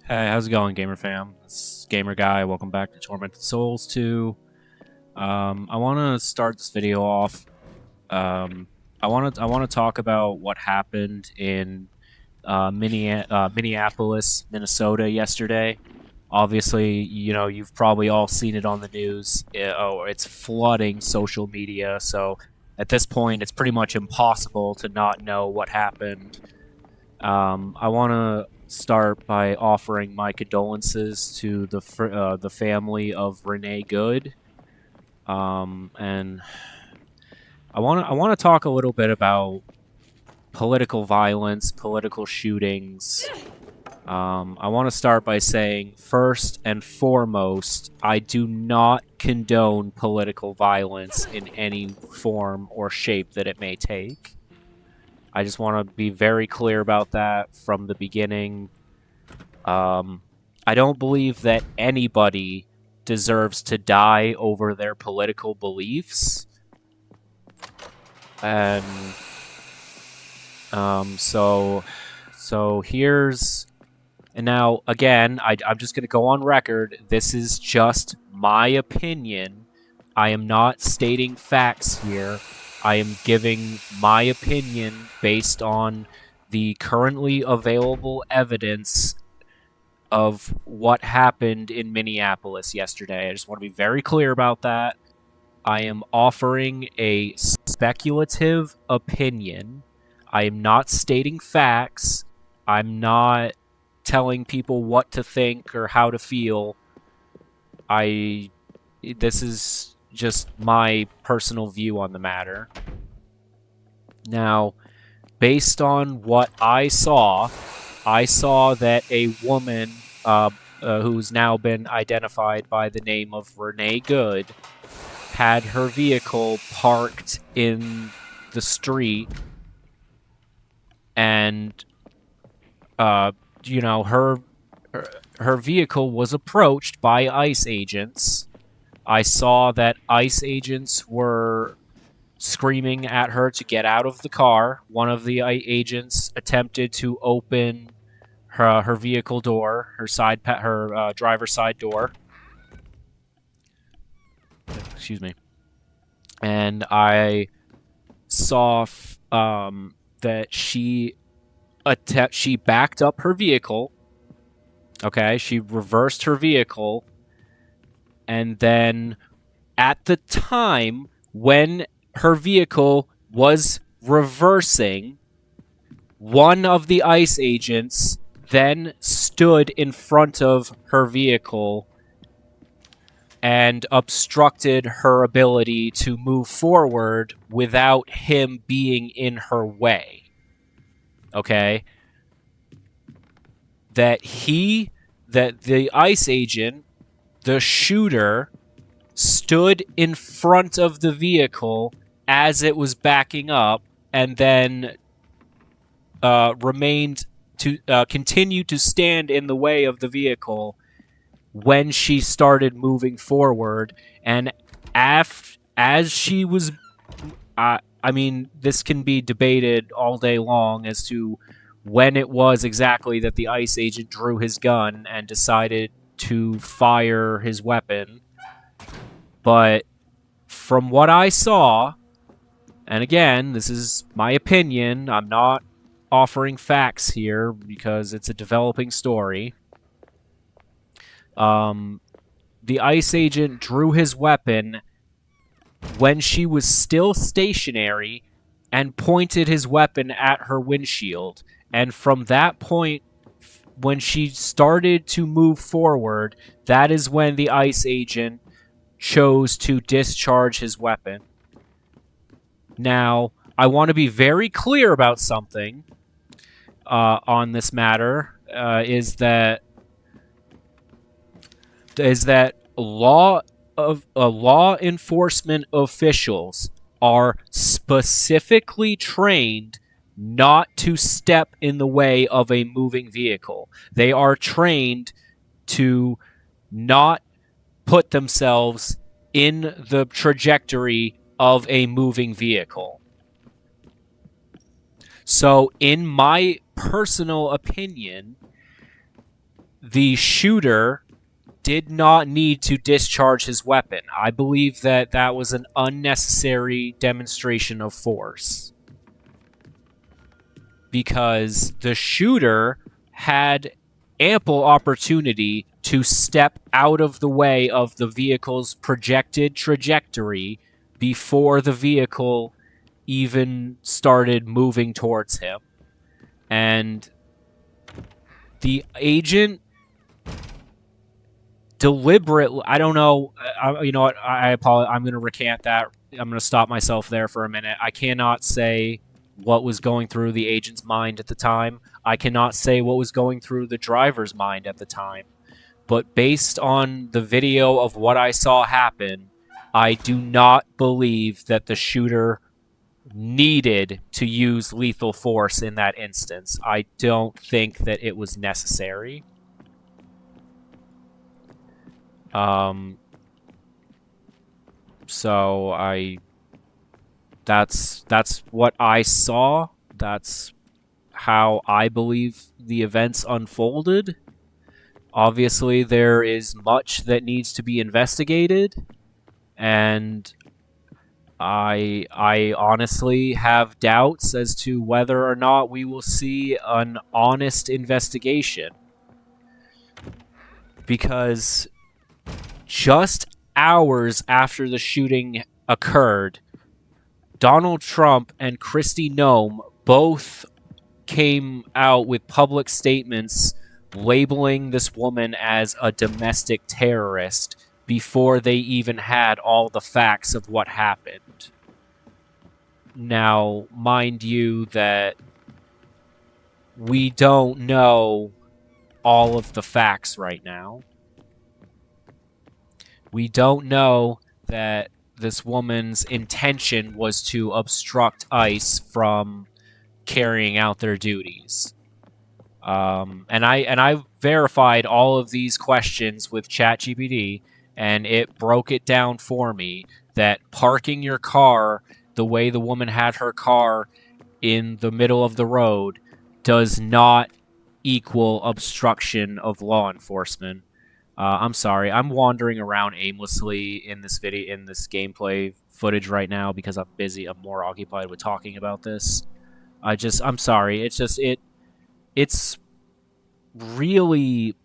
Hey, how's it going, Gamer Fam? It's Gamer Guy. Welcome back to Tormented Souls 2. I want to start this video off. I want to talk about what happened in Minneapolis, Minnesota yesterday. Obviously, you've probably all seen it on the news. It's flooding social media. So at this point, it's pretty much impossible to not know what happened. I want to start by offering my condolences to the family of Renee Good, and I want to talk a little bit about political violence, political shootings. I want to start by saying, first and foremost, I do not condone political violence in any form or shape that it may take. I just want to be very clear about that from the beginning. I don't believe that anybody deserves to die over their political beliefs. And so here's... And now, again, I'm just going to go on record. This is just my opinion. I am not stating facts here. I am giving my opinion based on the currently available evidence of what happened in Minneapolis yesterday. I just want to be very clear about that. I am offering a speculative opinion. I am not stating facts. I'm not telling people what to think or how to feel. This is just my personal view on the matter. Now, based on what I saw that a woman who's now been identified by the name of Renee Good had her vehicle parked in the street, and her vehicle was approached by ICE agents. I saw that ICE agents were screaming at her to get out of the car. One of the agents attempted to open her vehicle door, her driver's side door. Excuse me. And I saw that she backed up her vehicle. Okay, she reversed her vehicle, and then at the time when her vehicle was reversing, one of the ICE agents then stood in front of her vehicle and obstructed her ability to move forward without him being in her way. Okay? That the ICE agent, the shooter, stood in front of the vehicle as it was backing up, and then continued to stand in the way of the vehicle when she started moving forward. And as she was... I mean, this can be debated all day long as to when it was exactly that the ICE agent drew his gun and decided to fire his weapon. But from what I saw, and again, this is my opinion, I'm not offering facts here because it's a developing story. The ICE agent drew his weapon when she was still stationary and pointed his weapon at her windshield. And from that point, when she started to move forward, that is when the ICE agent chose to discharge his weapon. Now, I want to be very clear about something on this matter, is that law enforcement officials are specifically trained not to step in the way of a moving vehicle. They are trained to not put themselves in the trajectory of a moving vehicle. So, in my personal opinion, the shooter did not need to discharge his weapon. I believe that that was an unnecessary demonstration of force. Because the shooter had ample opportunity to step out of the way of the vehicle's projected trajectory before the vehicle even started moving towards him. And the agent deliberately, I don't know, you know what, I apologize, I'm going to recant that. I'm going to stop myself there for a minute. I cannot say what was going through the agent's mind at the time. I cannot say what was going through the driver's mind at the time. But based on the video of what I saw happen, I do not believe that the shooter needed to use lethal force in that instance. I don't think that it was necessary. So that's what I saw. That's how I believe the events unfolded. Obviously, there is much that needs to be investigated, and I honestly have doubts as to whether or not we will see an honest investigation. Because just hours after the shooting occurred, Donald Trump and Kristi Noem both came out with public statements labeling this woman as a domestic terrorist before they even had all the facts of what happened. Now, mind you that we don't know all of the facts right now. We don't know that this woman's intention was to obstruct ICE from carrying out their duties. And I verified all of these questions with ChatGPT, and it broke it down for me that parking your car the way the woman had her car in the middle of the road does not equal obstruction of law enforcement. I'm sorry, I'm wandering around aimlessly in this video, in this gameplay footage right now because I'm busy. I'm more occupied with talking about this. I'm sorry. It's really,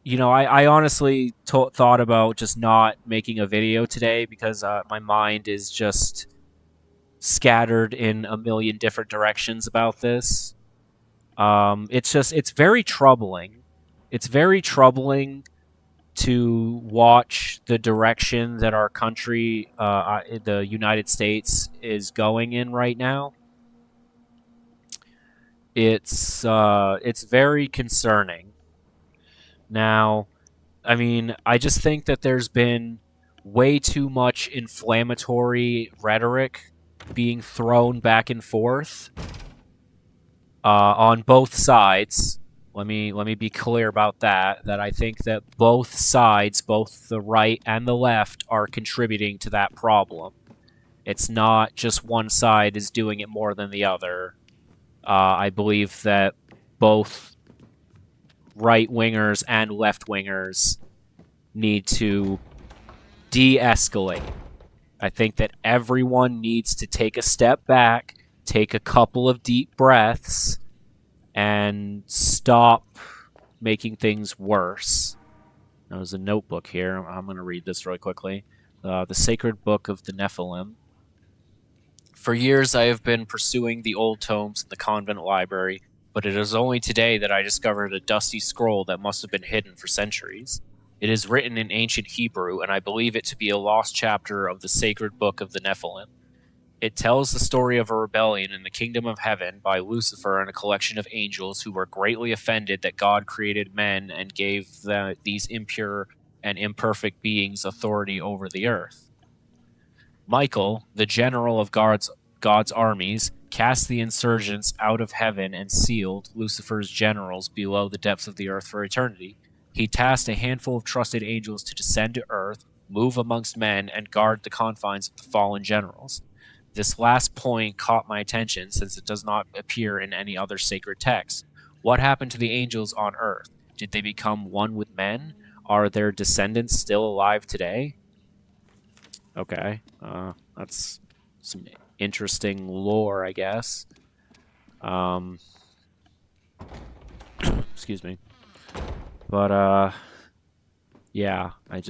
you know, I honestly thought about just not making a video today because my mind is just scattered in a million different directions about this. It's very troubling. It's very troubling to watch the direction that our country, the United States, is going in right now. It's very concerning. Now, I mean, I just think that there's been way too much inflammatory rhetoric being thrown back and forth on both sides. Let me be clear about that. That I think that both sides, both the right and the left, are contributing to that problem. It's not just one side is doing it more than the other. I believe that both right-wingers and left-wingers need to de-escalate. I think that everyone needs to take a step back, take a couple of deep breaths, and stop making things worse. There's a notebook here. I'm going to read this really quickly. The Sacred Book of the Nephilim. For years I have been pursuing the old tomes in the convent library, but it is only today that I discovered a dusty scroll that must have been hidden for centuries. It is written in ancient Hebrew, and I believe it to be a lost chapter of the Sacred Book of the Nephilim. It tells the story of a rebellion in the kingdom of heaven by Lucifer and a collection of angels who were greatly offended that God created men and gave these impure and imperfect beings authority over the earth. Michael, the general of God's armies, cast the insurgents out of heaven and sealed Lucifer's generals below the depths of the earth for eternity. He tasked a handful of trusted angels to descend to earth, move amongst men, and guard the confines of the fallen generals. This last point caught my attention since it does not appear in any other sacred text. What happened to the angels on earth? Did they become one with men? Are their descendants still alive today? Okay, that's some interesting lore, I guess. Excuse me. But, yeah, I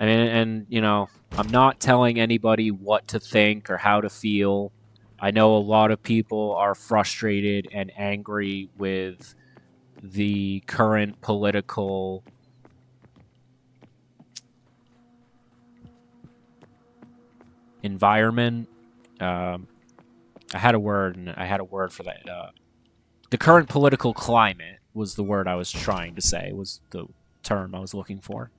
mean, and, you know, I'm not telling anybody what to think or how to feel. I know a lot of people are frustrated and angry with the current political environment. I had a word, and I had a word for that. The current political climate was the word I was trying to say, was the term I was looking for.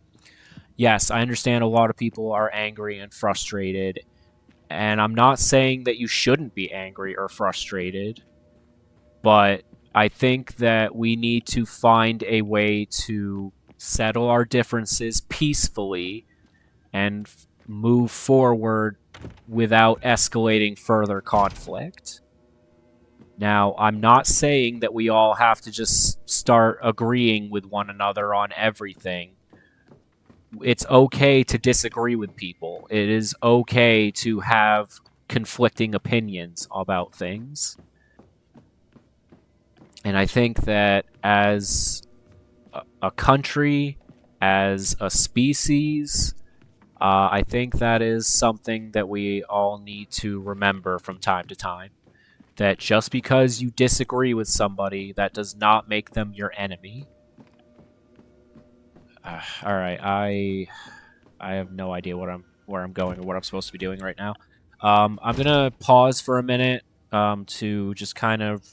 Yes, I understand a lot of people are angry and frustrated, and I'm not saying that you shouldn't be angry or frustrated, but I think that we need to find a way to settle our differences peacefully and move forward without escalating further conflict. Now, I'm not saying that we all have to just start agreeing with one another on everything. It's okay to disagree with people. It is okay to have conflicting opinions about things. And I think that as a country, as a species, I think that is something that we all need to remember from time to time. That just because you disagree with somebody, that does not make them your enemy. All right, I have no idea where I'm going or what I'm supposed to be doing right now. I'm gonna pause for a minute to just kind of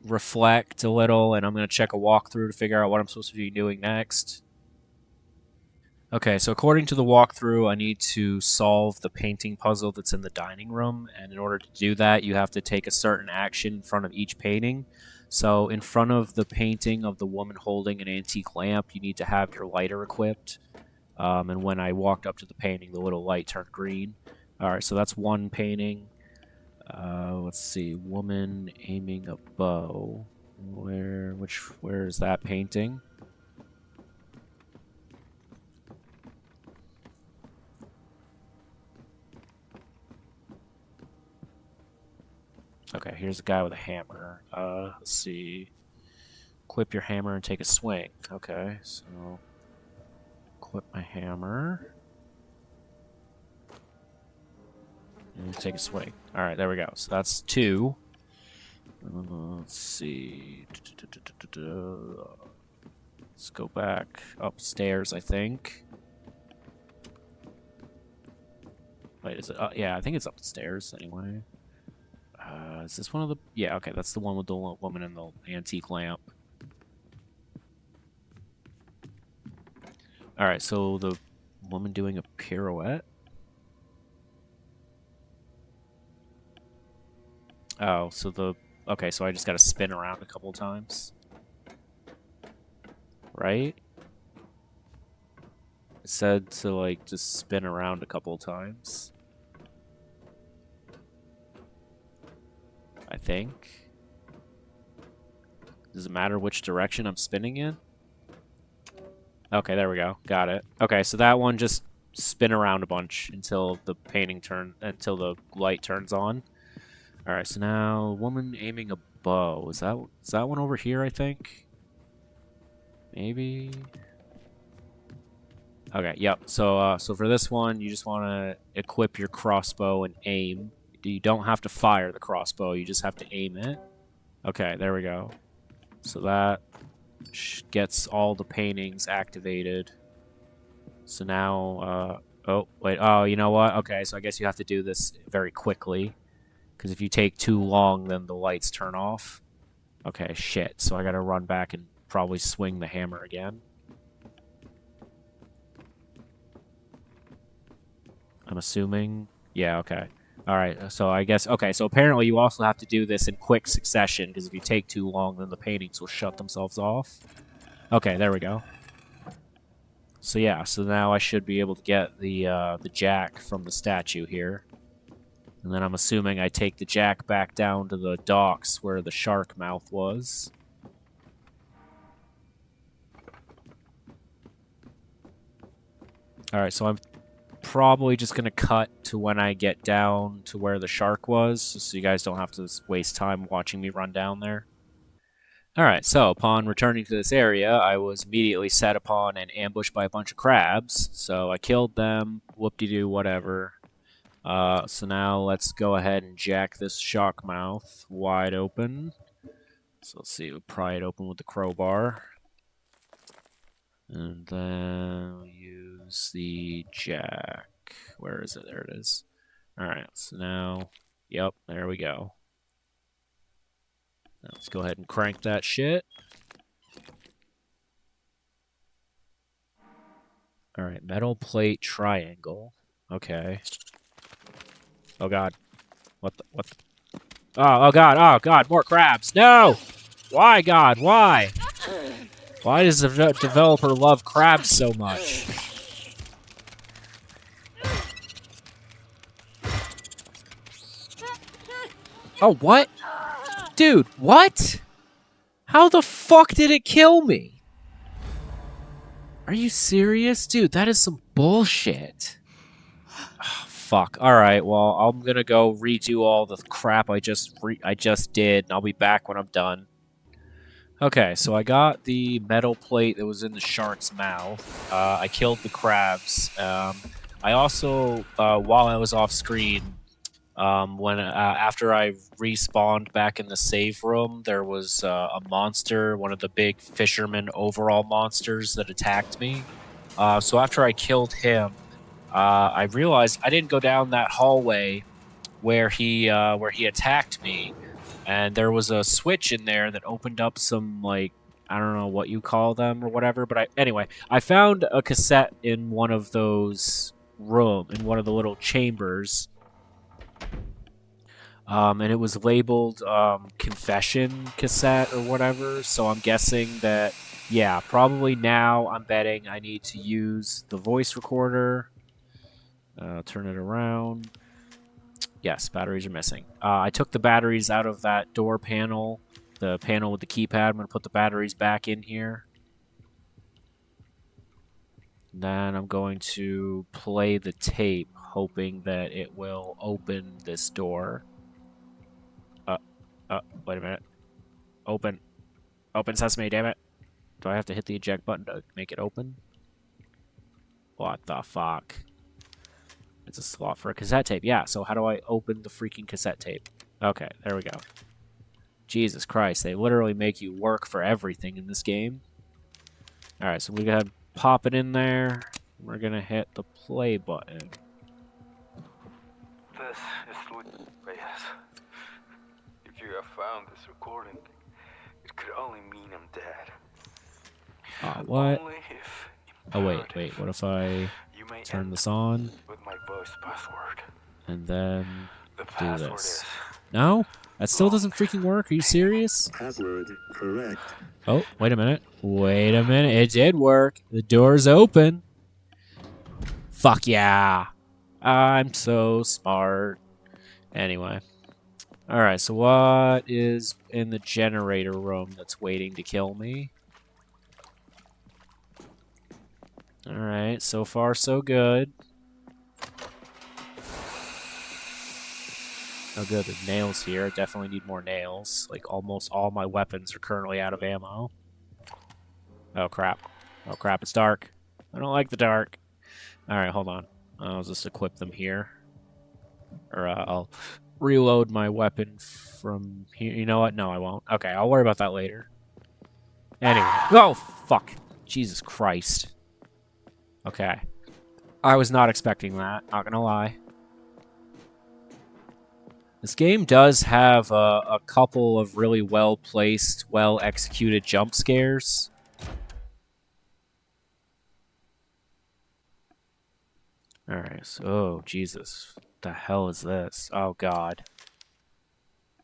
reflect a little, and I'm gonna check a walkthrough to figure out what I'm supposed to be doing next. Okay, so according to the walkthrough, I need to solve the painting puzzle that's in the dining room, and in order to do that, you have to take a certain action in front of each painting. So in front of the painting of the woman holding an antique lamp, you need to have your lighter equipped. And when I walked up to the painting, the little light turned green. Alright, so that's one painting. Let's see, woman aiming a bow. Where is that painting? Okay, here's a guy with a hammer. Let's see. Equip your hammer and take a swing. Okay, so equip my hammer. And take a swing. Alright, there we go. So that's 2. Let's see. Let's go back upstairs, I think. Wait, is it? Yeah, I think it's upstairs anyway. Is this one of the... Yeah, okay, that's the one with the woman and the antique lamp. Alright, so the woman doing a pirouette? Oh, so the... Okay, so I just gotta spin around a couple times. Right? It said to, like, just spin around a couple times. I think. Does it matter which direction I'm spinning in? Okay, there we go. Got it. Okay, so that one just spin around a bunch until the until the light turns on. All right, so now woman aiming a bow. Is that one over here, I think? Maybe. Okay, yep. So for this one, you just want to equip your crossbow and aim. You don't have to fire the crossbow, you just have to aim it. Okay, there we go. So that gets all the paintings activated. So now, oh, wait, oh, you know what? Okay, so I guess you have to do this very quickly. Because if you take too long, then the lights turn off. Okay, shit. So I gotta run back and probably swing the hammer again. I'm assuming. Yeah, okay. Alright, so I guess... Okay, so apparently you also have to do this in quick succession, because if you take too long, then the paintings will shut themselves off. Okay, there we go. So yeah, so now I should be able to get the jack from the statue here. And then I'm assuming I take the jack back down to the docks where the shark mouth was. Alright, so I'm probably just going to cut to when I get down to where the shark was, so you guys don't have to waste time watching me run down there. Alright, so upon returning to this area, I was immediately set upon and ambushed by a bunch of crabs, so I killed them, whoop-de-doo, whatever. So now let's go ahead and jack this shock mouth wide open. So let's see, we'll pry it open with the crowbar. And then we'll use the jack. Where is it? There it is. Alright, so now, yep, there we go. Now let's go ahead and crank that shit. Alright, metal plate triangle. Okay. Oh god. What the? Oh god, more crabs. No! Why, God, why? Why does the developer love crabs so much? Oh, what? Dude, what? How the fuck did it kill me? Are you serious? Dude, that is some bullshit. Oh, fuck. Alright, well, I'm gonna go redo all the crap I just did, and I'll be back when I'm done. Okay, so I got the metal plate that was in the shark's mouth. I killed the crabs. I also, while I was off screen, after I respawned back in the save room, there was a monster, one of the big fisherman overall monsters that attacked me. So after I killed him, I realized I didn't go down that hallway where he attacked me. And there was a switch in there that opened up some, like, I don't know what you call them or whatever. But anyway, I found a cassette in one of those in one of the little chambers. And it was labeled confession cassette or whatever. So I'm guessing that, yeah, probably now I'm betting I need to use the voice recorder. Turn it around. Yes, batteries are missing. I took the batteries out of that door panel, the panel with the keypad. I'm going to put the batteries back in here. Then I'm going to play the tape, hoping that it will open this door. Wait a minute. Open. Open sesame, damn it. Do I have to hit the eject button to make it open? What the fuck? It's a slot for a cassette tape. Yeah, so how do I open the freaking cassette tape? Okay, there we go. Jesus Christ, they literally make you work for everything in this game. Alright, so we gotta pop it in there. We're gonna hit the play button. This is Luis Reyes. If you have found this recording, it could only mean I'm dead. What? Only if Oh, wait, what if I turn this on? With my voice password. And then The do password this. is No? That still doesn't freaking work? Are you serious? Password correct. Oh, wait a minute. Wait a minute. It did work. The door's open. Fuck yeah. I'm so smart. Anyway. Alright, so what is in the generator room that's waiting to kill me? Alright, so far so good. Oh good, there's nails here. I definitely need more nails. Like, almost all my weapons are currently out of ammo. Oh crap. Oh crap, it's dark. I don't like the dark. Alright, hold on. I'll just equip them here. Or I'll reload my weapon from here. You know what? No, I won't. Okay, I'll worry about that later. Anyway. Oh, fuck. Jesus Christ. Okay. I was not expecting that, not gonna lie. This game does have a couple of really well-placed, well-executed jump scares. Alright, so, oh, Jesus. What the hell is this? Oh, God.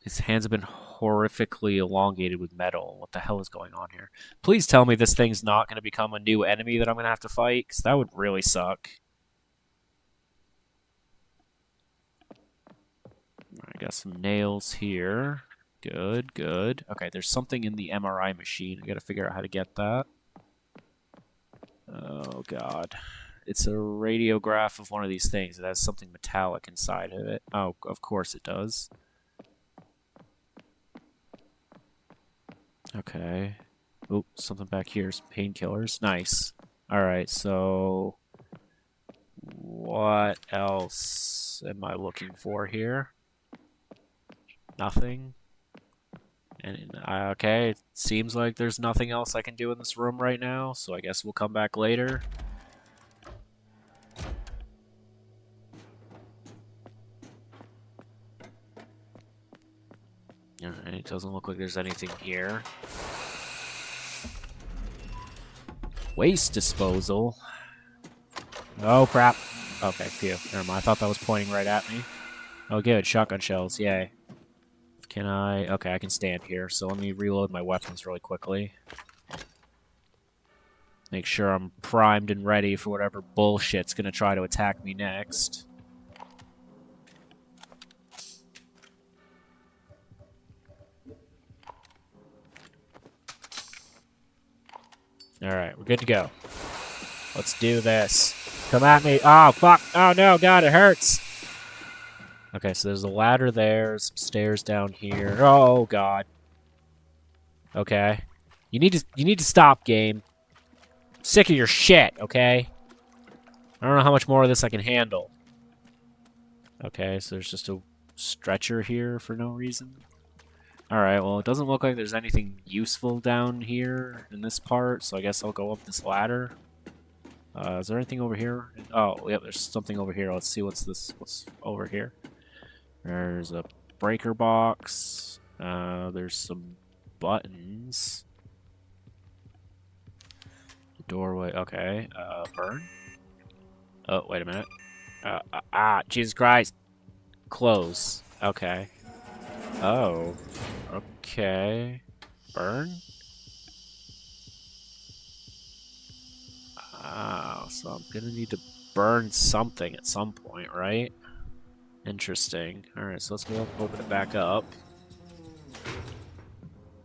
His hands have been horrifically elongated with metal. What the hell is going on here? Please tell me this thing's not going to become a new enemy that I'm going to have to fight, because that would really suck. I got some nails here. Good, good. Okay, there's something in the MRI machine. I got to figure out how to get that. Oh, God. It's a radiograph of one of these things. It has something metallic inside of it. Oh, of course it does. Okay. Oh, something back here. Some painkillers. Nice. Alright, so... what else am I looking for here? Nothing. And okay, it seems like there's nothing else I can do in this room right now, so I guess we'll come back later. Alright, it doesn't look like there's anything here. Waste disposal. Oh, crap. Okay, phew. Never mind. I thought that was pointing right at me. Oh, good. Shotgun shells. Yay. Can I... okay, I can stand here, so let me reload my weapons really quickly. Make sure I'm primed and ready for whatever bullshit's gonna try to attack me next. Alright, we're good to go. Let's do this. Come at me. Oh, fuck. Oh, no. God, it hurts. Okay, so there's a ladder there. Some stairs down here. Oh, God. Okay. You need to stop, game. I'm sick of your shit, okay? I don't know how much more of this I can handle. Okay, so there's just a stretcher here for no reason. Alright, well, it doesn't look like there's anything useful down here in this part, so I guess I'll go up this ladder. Is there anything over here? Oh, yep, there's something over here. Let's see what's over here. There's a breaker box. There's some buttons. Doorway, okay. Burn? Oh, wait a minute. Jesus Christ. Close. Okay. Oh. Okay. Burn? Oh, so I'm gonna need to burn something at some point, right? Interesting. Alright, so let's go open it back up.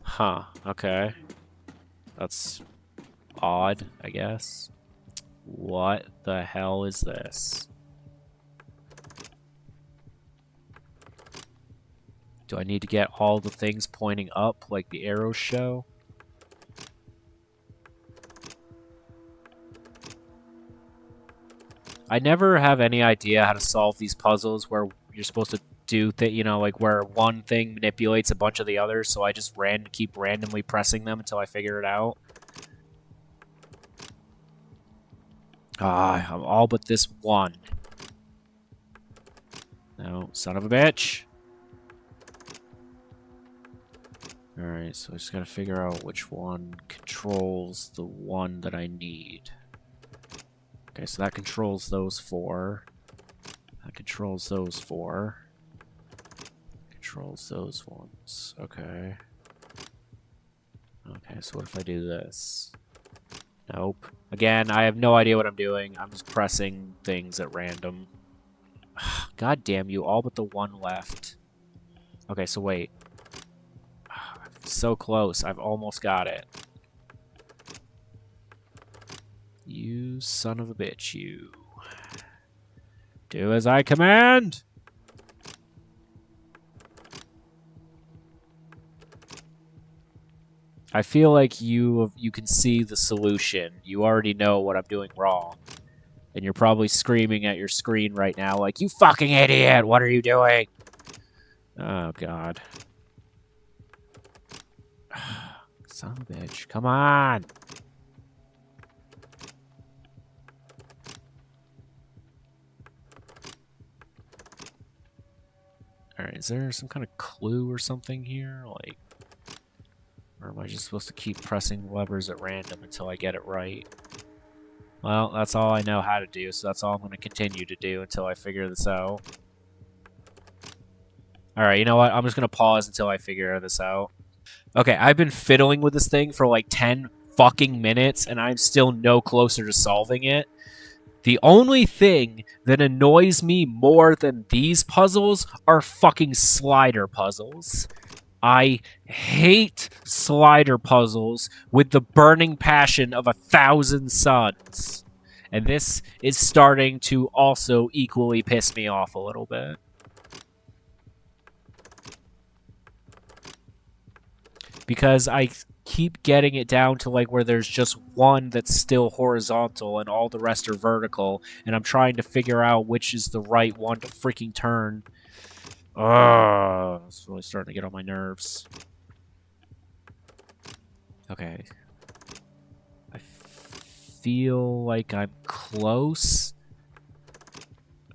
Huh, okay. That's odd, I guess. What the hell is this? Do I need to get all the things pointing up like the arrows show? I never have any idea how to solve these puzzles where you're supposed to do you know, like where one thing manipulates a bunch of the others, so I just keep randomly pressing them until I figure it out. I'm all but this one. No, son of a bitch. Alright, so I just gotta figure out which one controls the one that I need. Okay, so that controls those four. That controls those four. Controls those ones. Okay. Okay, so what if I do this? Nope. Again, I have no idea what I'm doing. I'm just pressing things at random. God damn you, all but the one left. Okay, so wait. So close. I've almost got it. You son of a bitch, you. Do as I command! I feel like you can see the solution. You already know what I'm doing wrong. And you're probably screaming at your screen right now like, you fucking idiot! What are you doing? Oh, God. Son of a bitch. Come on! Alright, is there some kind of clue or something here? Like, or am I just supposed to keep pressing levers at random until I get it right? Well, that's all I know how to do, so that's all I'm going to continue to do until I figure this out. Alright, you know what? I'm just going to pause until I figure this out. Okay, I've been fiddling with this thing for like 10 fucking minutes, and I'm still no closer to solving it. The only thing that annoys me more than these puzzles are fucking slider puzzles. I hate slider puzzles with the burning passion of 1,000 suns. And this is starting to also equally piss me off a little bit. Because I keep getting it down to like where there's just one that's still horizontal and all the rest are vertical, and I'm trying to figure out which is the right one to freaking turn. It's really starting to get on my nerves. Okay. I feel like I'm close.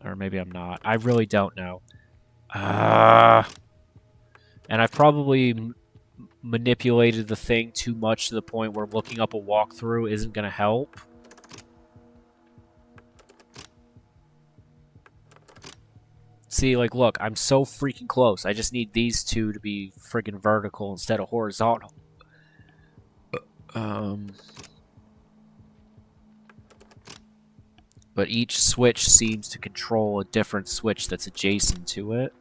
Or maybe I'm not. I really don't know. And I've probably manipulated the thing too much to the point where looking up a walkthrough isn't going to help. See, like, look, I'm so freaking close. I just need these two to be freaking vertical instead of horizontal. But each switch seems to control a different switch that's adjacent to it.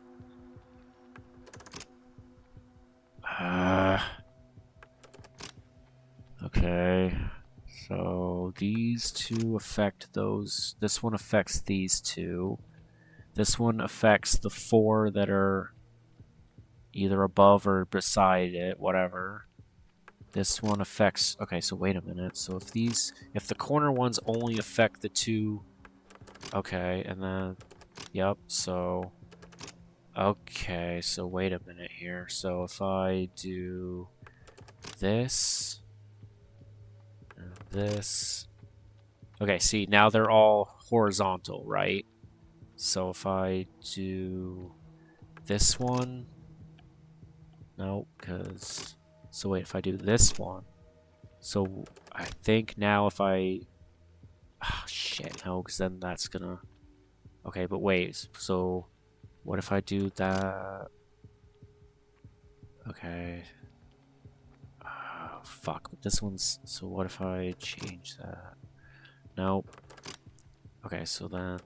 Okay. So these two affect those. This one affects these two. This one affects the 4 that are either above or beside it, whatever. This one affects... Okay, so wait a minute. So if the corner ones only affect the 2... Okay, and then... Yep, so... Okay, so wait a minute here. So if I do this... And this... Okay, see, now they're all horizontal, right? So if I do this one... No, because... So wait, if I do this one... So I think now if I... Oh, shit, no, because then that's gonna... Okay, but wait, so... What if I do that? Okay. Oh, fuck, but this one's... So what if I change that? Nope. Okay, so then...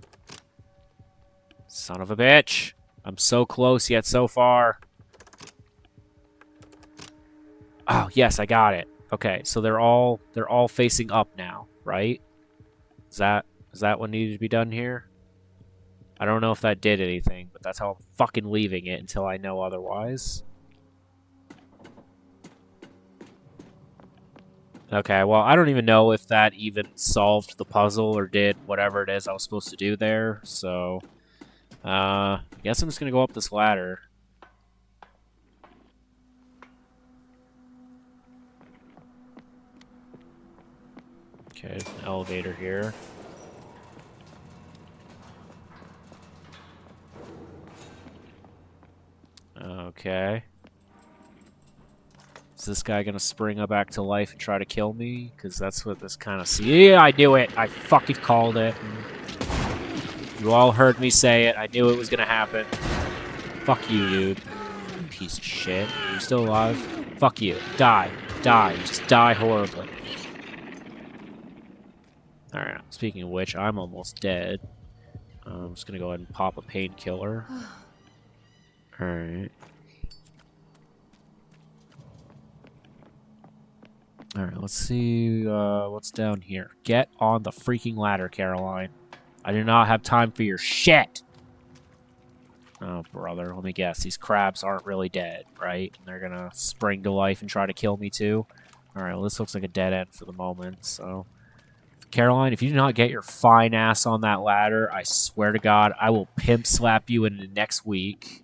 Son of a bitch! I'm so close yet so far. Oh, yes, I got it. Okay, so they're all facing up now, right? Is that what needed to be done here? I don't know if that did anything, but that's how I'm fucking leaving it until I know otherwise. Okay, well, I don't even know if that even solved the puzzle or did whatever it is I was supposed to do there, so... I guess I'm just gonna go up this ladder. Okay, there's an elevator here. Okay. Is this guy gonna spring up back to life and try to kill me? Because that's what this kind of... Yeah, I knew it! I fucking called it. You all heard me say it. I knew it was gonna happen. Fuck you, you piece of shit. Are you still alive? Fuck you. Die. Die. Just die horribly. Alright, speaking of which, I'm almost dead. I'm just gonna go ahead and pop a painkiller. Alright. Alright, let's see what's down here. Get on the freaking ladder, Caroline. I do not have time for your shit! Oh, brother, let me guess. These crabs aren't really dead, right? And they're gonna spring to life and try to kill me, too? Alright, well, this looks like a dead end for the moment, so... Caroline, if you do not get your fine ass on that ladder, I swear to God, I will pimp slap you into next week.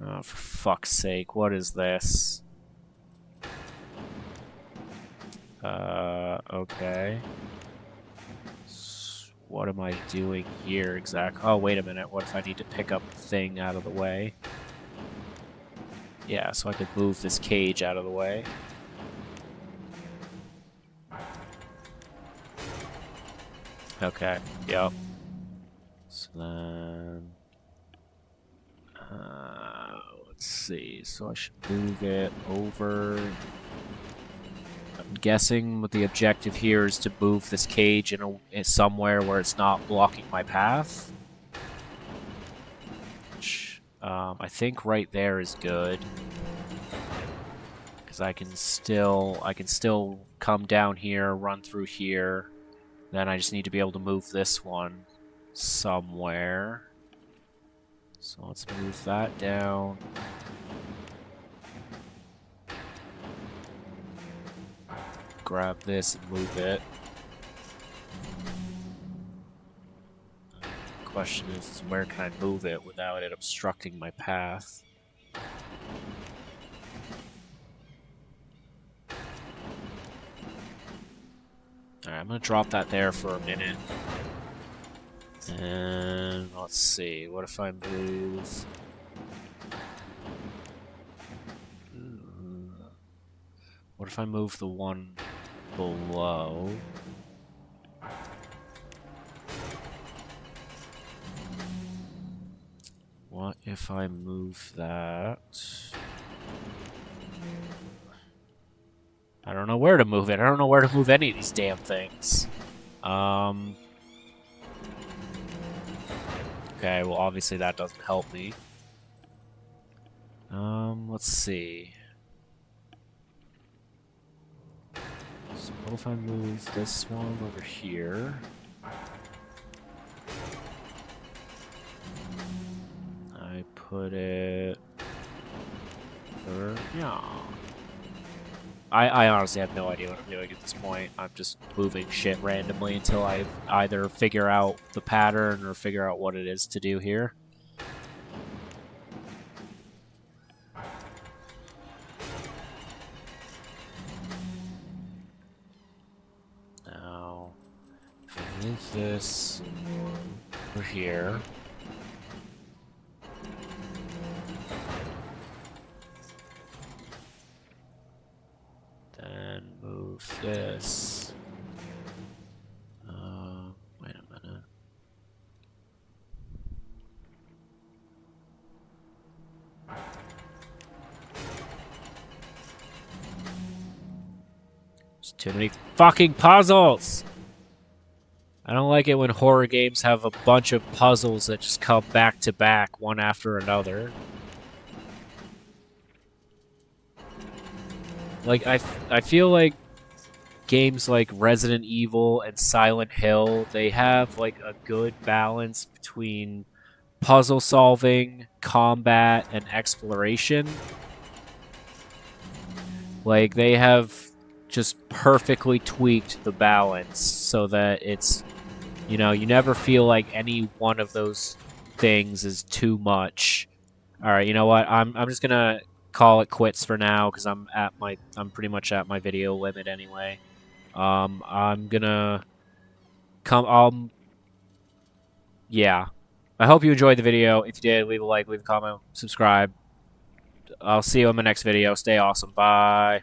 Oh, for fuck's sake, what is this? Okay. What am I doing here exactly? Oh, wait a minute. What if I need to pick up the thing out of the way? Yeah, so I could move this cage out of the way. Okay, yep. So then... let's see. So I should move it over. I'm guessing what the objective here is to move this cage in somewhere where it's not blocking my path. Which, I think right there is good. Because I can still come down here, run through here. Then I just need to be able to move this one somewhere. So let's move that down. Grab this and move it. Question is where can I move it without it obstructing my path? Alright, I'm gonna drop that there for a minute. And let's see, what if I move... What if I move the one below? What if I move that? I don't know where to move it. I don't know where to move any of these damn things. Okay, well obviously that doesn't help me. Let's see. So what if I move this one over here? I put it... Yeah. I honestly have no idea what I'm doing at this point. I'm just moving shit randomly until I either figure out the pattern or figure out what it is to do here. Now, if I move this over here. Then move this. Wait a minute. There's too many fucking puzzles! I don't like it when horror games have a bunch of puzzles that just come back to back, one after another. Like, I feel like games like Resident Evil and Silent Hill, they have, like, a good balance between puzzle solving, combat, and exploration. Like, they have just perfectly tweaked the balance so that it's, you know, you never feel like any one of those things is too much. Alright, you know what? I'm just gonna call it quits for now because I'm pretty much at my video limit anyway. I'm gonna yeah. I hope you enjoyed the video. If you did, leave a like, leave a comment, subscribe. I'll see you in my next video. Stay awesome. Bye.